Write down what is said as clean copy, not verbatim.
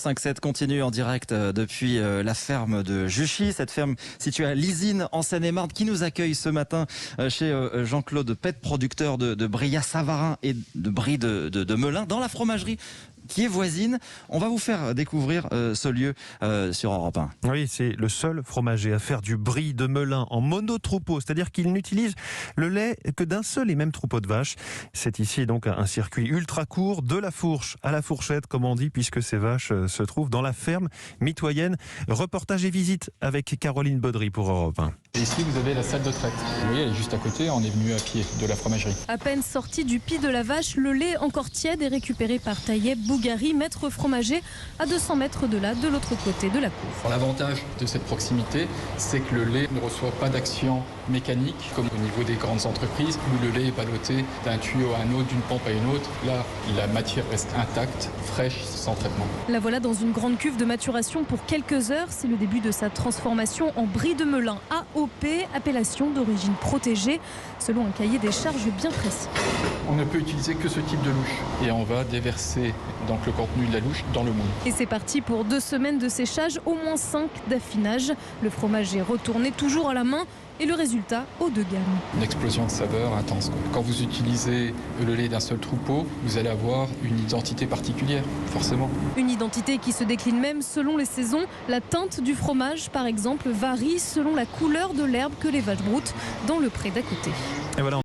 5-7 continue en direct depuis la ferme de Juchy, cette ferme située à Lizine en Seine-et-Marne qui nous accueille ce matin chez Jean-Claude Pet, producteur de brie à Savarin et de brie de Melun dans la fromagerie qui est voisine. On va vous faire découvrir ce lieu sur Europe 1. Oui, c'est le seul fromager à faire du brie de Melun en monotroupeau, c'est-à-dire qu'il n'utilise le lait que d'un seul et même troupeau de vaches. C'est ici donc un circuit ultra court, de la fourche à la fourchette, comme on dit, puisque ces vaches se trouvent dans la ferme mitoyenne. Reportage et visite avec Caroline Baudry pour Europe 1. Et ici, vous avez la salle de traite. Vous voyez, elle est juste à côté. On est venu à pied de la fromagerie. À peine sorti du pis de la vache, le lait encore tiède est récupéré par Taïeb Bougari, maître fromager, à 200 mètres de là, de l'autre côté de la cour. L'avantage de cette proximité, c'est que le lait ne reçoit pas d'action mécanique, comme au niveau des grandes entreprises, où le lait est ballotté d'un tuyau à un autre, d'une pompe à une autre. Là, la matière reste intacte, fraîche, sans traitement. La voilà dans une grande cuve de maturation pour quelques heures. C'est le début de sa transformation en brie de Melun AOP, appellation d'origine protégée, selon un cahier des charges bien précis. On ne peut utiliser que ce type de louche. Et on va déverser donc le contenu de la louche dans le moule. Et c'est parti pour 2 semaines de séchage, au moins 5 d'affinage. Le fromage est retourné toujours à la main et le résultat haut de gamme. Une explosion de saveur intense. Quand vous utilisez le lait d'un seul troupeau, vous allez avoir une identité particulière, forcément. Une identité qui se décline même selon les saisons. La teinte du fromage, par exemple, varie selon la couleur de l'herbe que les vaches broutent dans le pré d'à côté. Et voilà.